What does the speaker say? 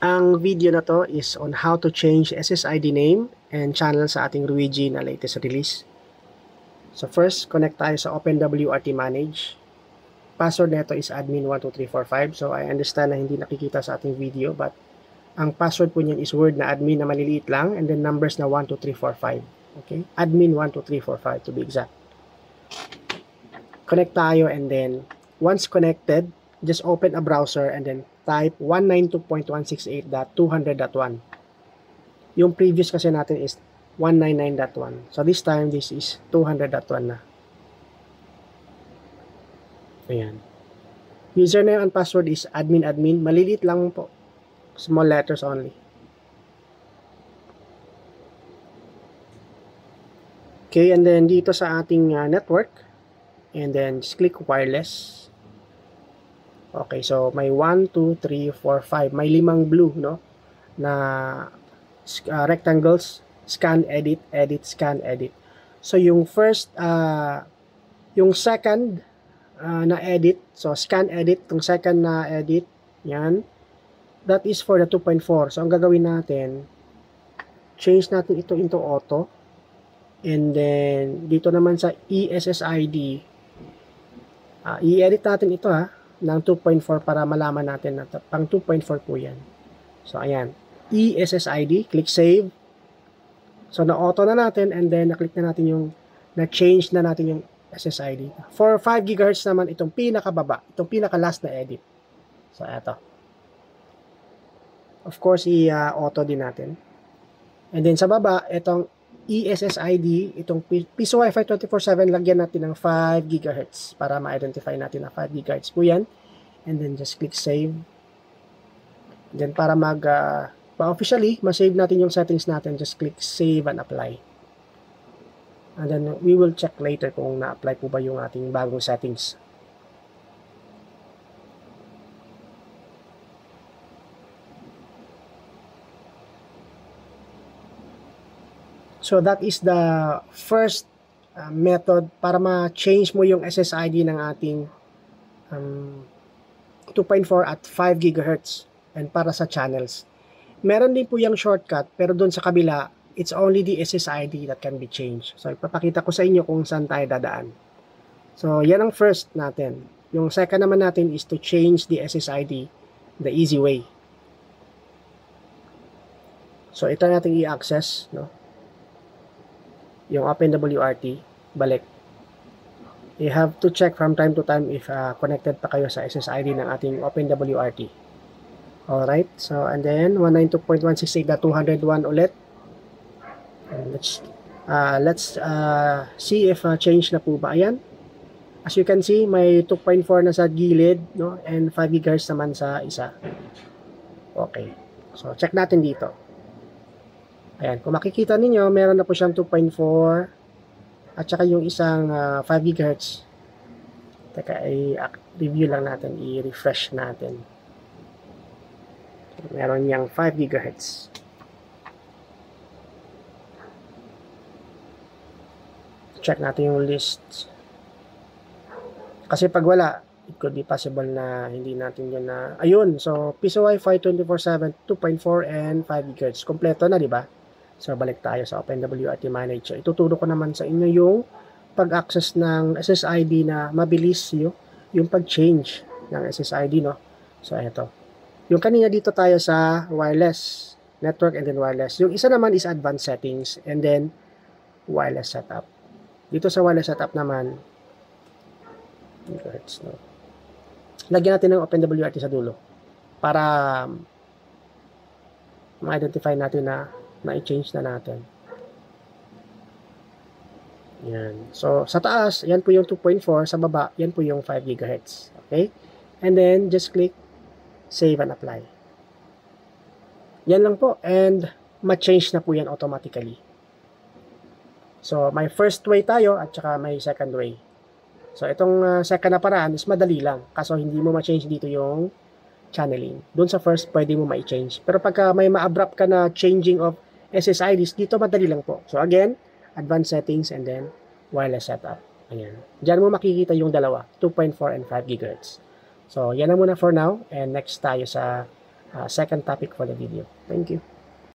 Ang video na to is on how to change SSID name and channel sa ating Ruigi na latest release. So first, connect tayo sa OpenWRT Manage. Password nito is admin12345. So I understand na hindi nakikita sa ating video, but ang password po niyan is word na admin na maliliit lang and then numbers na 12345. Okay? Admin12345 to be exact. Connect tayo and then once connected, just open a browser and then type 192.168.200.1. Yung previous kasi natin is 199.1. So this time, this is 200.1 na. Ayan. Username and password is admin. Maliliit lang po. Small letters only. Okay, and then dito sa ating network, and then just click wireless. Okay, so may 1, 2, 3, 4, 5. May 5 blue, no? Na rectangles, scan, edit, scan, edit. So yung first, yung second na edit, so scan, edit, yung second na edit, yan, that is for the 2.4. So ang gagawin natin, change natin ito into auto, and then dito naman sa ESSID, i-edit natin ito ng 2.4 para malaman natin na pang 2.4 po yan. So ayan, ESSID, click save. So na-auto na natin and then na-click na natin yung na-change na natin yung SSID. For 5 GHz naman itong pinakababa, itong pinaka-last na edit. So eto. Of course, i-auto din natin. And then sa baba, itong ESSID, itong Piso Wi-Fi 24/7, lagyan natin ng 5 GHz para ma-identify natin na 5 GHz po yan. And then just click save. And then para officially, ma-save natin yung settings natin, just click save and apply. And then we will check later kung na-apply po ba yung ating bagong settings. So that is the first method para ma-change mo yung SSID ng ating 2.4 at 5 GHz and para sa channels. Meron din po yung shortcut pero doon sa kabila, it's only the SSID that can be changed. So ipapakita ko sa inyo kung saan tayo dadaan. So yan ang first natin. Yung second naman natin is to change the SSID the easy way. So ito natin i-access, no? Yung OpenWRT, balik. You have to check from time to time if connected pa kayo sa SSID ng ating OpenWRT. Alright, so and then 192.168.201 ulit. And let's see if change na po ba. Ayan. As you can see, may 2.4 na sa gilid, no? And 5 GHz naman sa isa. Okay. So check natin dito. Ayan, kung makikita ninyo, meron na po siyang 2.4 at saka yung isang 5 GHz. Teka, i-review lang natin, i-refresh natin. Meron niyang 5 GHz. Check natin yung list. Kasi pag wala, it could be possible na hindi natin yun na... Ayun, so Piso Wi-Fi 24/7, 2.4 and 5 GHz. Kompleto na, di ba? So, balik tayo sa OpenWRT Manager. Ituturo ko naman sa inyo yung pag-access ng SSID na mabilis yung pag-change ng SSID, no? So, ito. Yung kanina dito tayo sa wireless network and then wireless. Yung isa naman is advanced settings and then wireless setup. Dito sa wireless setup naman, lagyan natin ng OpenWRT sa dulo para ma-identify natin na i-change na natin. Yan. So, sa taas, yan po yung 2.4. Sa baba, yan po yung 5 GHz. Okay? And then, just click save and apply. Yan lang po. And, ma-change na po yan automatically. So, may first way tayo at saka may second way. So, itong second na paraan is madali lang. Kaso, hindi mo ma-change dito yung channeling. Doon sa first, pwede mo ma-change. Pero pagka may ma-abrupt ka na changing of SSIDs, dito madali lang po. So again, advanced settings and then wireless setup. Ayan. Diyan mo makikita yung dalawa, 2.4 and 5 GHz. So yan na muna for now and next tayo sa second topic for the video. Thank you.